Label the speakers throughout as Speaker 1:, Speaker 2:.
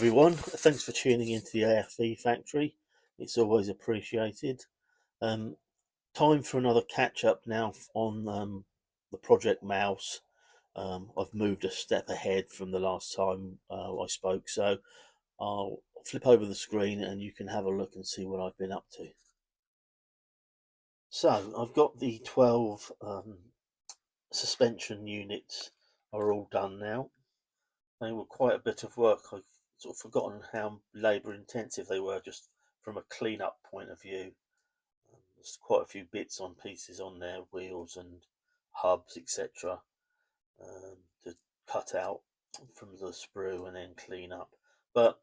Speaker 1: everyone, thanks for tuning into the AFV Factory. It's always appreciated. Time for another catch up now on the Project Mouse. I've moved a step ahead from the last time I spoke, so I'll flip over the screen and you can have a look and see what I've been up to. So I've got the 12 suspension units are all done now. They were quite a bit of work. I've sort of forgotten how labour intensive they were just from a clean up point of view. There's quite a few bits on pieces on there, wheels and hubs, etc. To cut out from the sprue and then clean up. But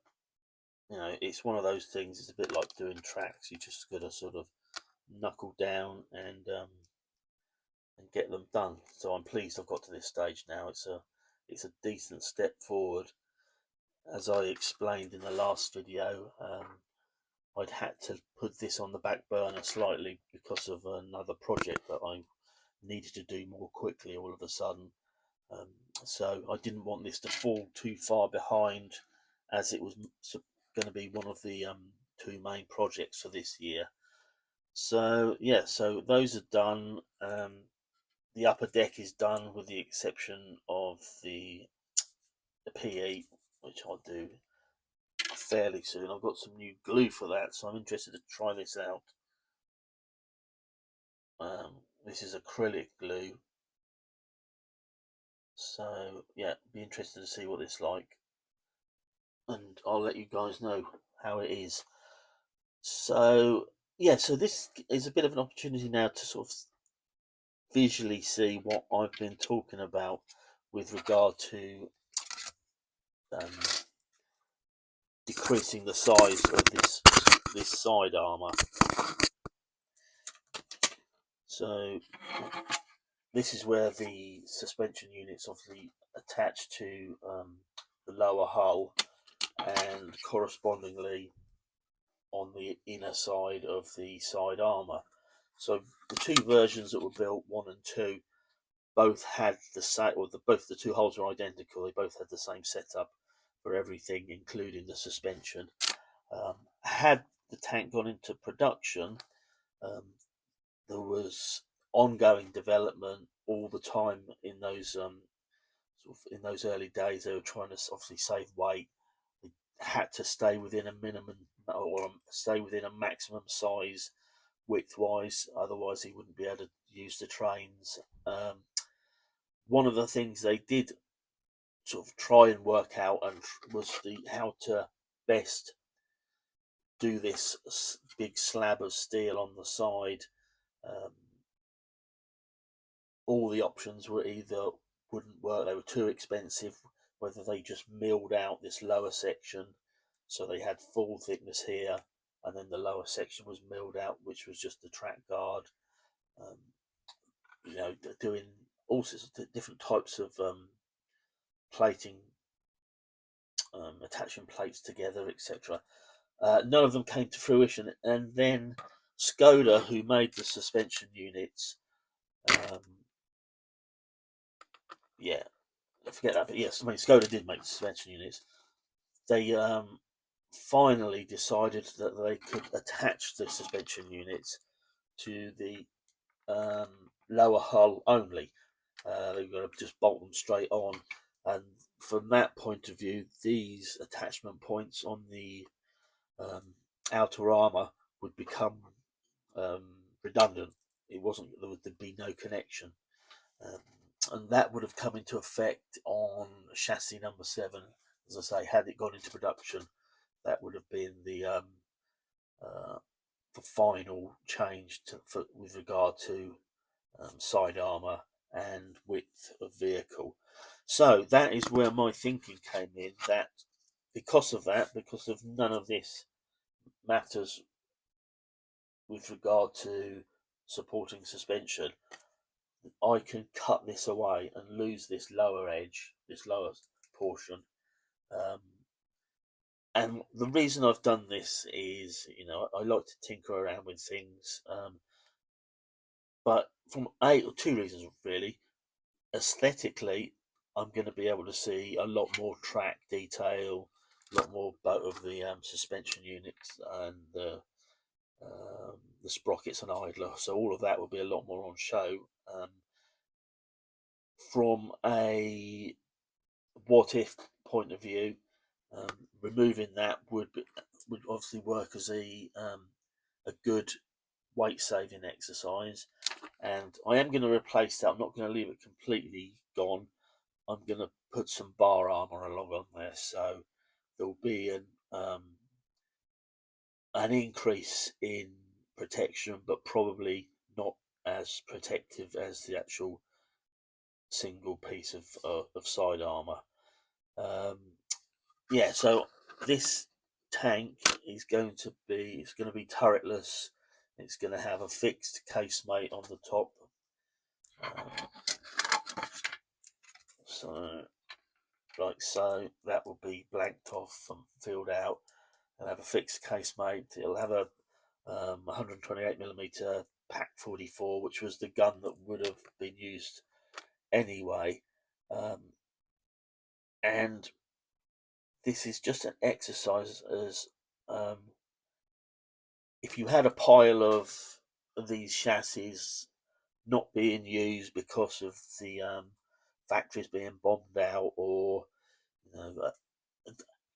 Speaker 1: it's one of those things. It's a bit like doing tracks. You just got to sort of knuckle down and get them done. So I'm pleased I've got to this stage now. It's a decent step forward. As I explained in the last video, I'd had to put this on the back burner slightly because of another project that I needed to do more quickly all of a sudden. So I didn't want this to fall too far behind, as it was going to be one of the two main projects for this year. So yeah, so those are done. The upper deck is done with the exception of the PE, which I'll do fairly soon. I've got some new glue for that, so I'm interested to try this out. This is acrylic glue, so yeah, be interested to see what it's like, and I'll let you guys know how it is. So yeah, so this is a bit of an opportunity now to sort of visually see what I've been talking about with regard to decreasing the size of this side armor. So this is where the suspension units obviously attach to the lower hull, and correspondingly on the inner side of the side armor. So the two versions that were built, 1 and 2, both had the same, or both the two hulls were identical. They both had the same setup for everything, including the suspension. Had the tank gone into production, there was ongoing development all the time in those in those early days. They were trying to obviously save weight. They had to stay within a minimum or stay within a maximum size width-wise, otherwise he wouldn't be able to use the trains. One of the things they did sort of try and work out and was how to best do this big slab of steel on the side. All the options were either wouldn't work, they were too expensive, whether they just milled out this lower section so they had full thickness here, and then the lower section was milled out, which was just the track guard. Doing all sorts of different types of plating, attaching plates together, etc. None of them came to fruition, and then Skoda, who made the suspension units, forget that, but yes, Skoda did make the suspension units. They finally decided that they could attach the suspension units to the lower hull only. They were going to just bolt them straight on, and from that point of view, these attachment points on the outer armour would become redundant. It wasn't, there would be no connection, and that would have come into effect on chassis number 7. As I say, had it gone into production, that would have been the final change with regard to side armour and width of vehicle. So that is where my thinking came in, that because of none of this matters with regard to supporting suspension, I can cut this away and lose this lower edge, this lower portion. And the reason I've done this is, I like to tinker around with things, but from two reasons really. Aesthetically, I'm going to be able to see a lot more track detail, lot more of the suspension units and the sprockets and idler. So all of that will be a lot more on show. From a what if point of view, removing that would obviously work as a good weight saving exercise. And I am going to replace that. I'm not going to leave it completely gone. I'm going to put some bar armor along on there, so there'll be an increase in protection, but probably not as protective as the actual single piece of side armor. Yeah, so this tank is going to be turretless. It's going to have a fixed casemate on the top. So like so, that will be blanked off and filled out. It'll have a fixed casemate. It'll have a 128mm Pack 44, which was the gun that would have been used anyway. And this is just an exercise as if you had a pile of these chassis not being used because of the factories being bombed out, or you know,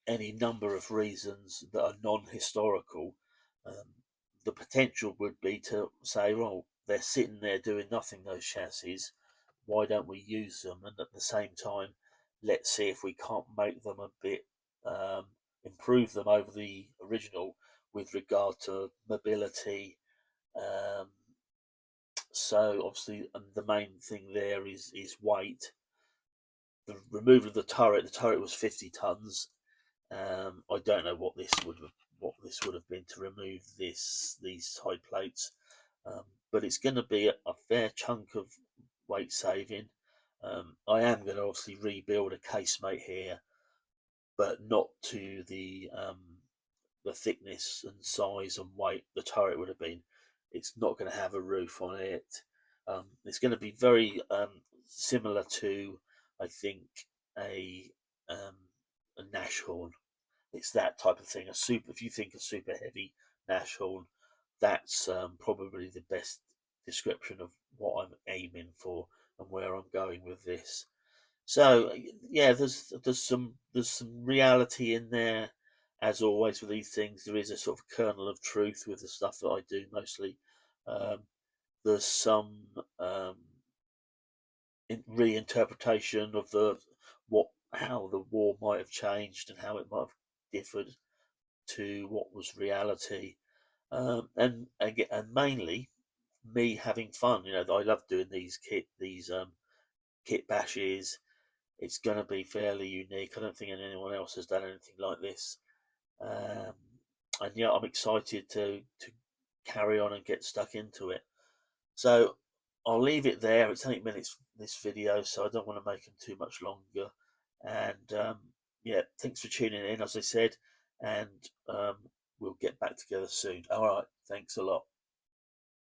Speaker 1: any number of reasons that are non-historical, the potential would be to say, well, they're sitting there doing nothing, those chassis. Why don't we use them? And at the same time, let's see if we can't make them a bit, improve them over the original with regard to mobility. So obviously, the main thing there is weight. The removal of the turret was 50 tons. I don't know what this would have been to remove these side plates, but it's going to be a fair chunk of weight saving. I am going to obviously rebuild a casemate here, but not to the thickness and size and weight the turret would have been. It's not going to have a roof on it. It's going to be very similar to, I think, a Nashorn. It's that type of thing. If you think a super heavy Nashorn, that's probably the best description of what I'm aiming for and where I'm going with this. So yeah, there's some reality in there, as always with these things. There is a sort of kernel of truth with the stuff that I do mostly. Um, there's some reinterpretation of how the war might have changed and how it might have differed to what was reality, and again, and mainly me having fun. I love doing these kit bashes. It's going to be fairly unique. I don't think anyone else has done anything like this, and yeah, I'm excited to carry on and get stuck into it. So I'll leave it there. It's 8 minutes this video, so I don't want to make them too much longer. And yeah, thanks for tuning in, as I said, and we'll get back together soon. All right, thanks a lot.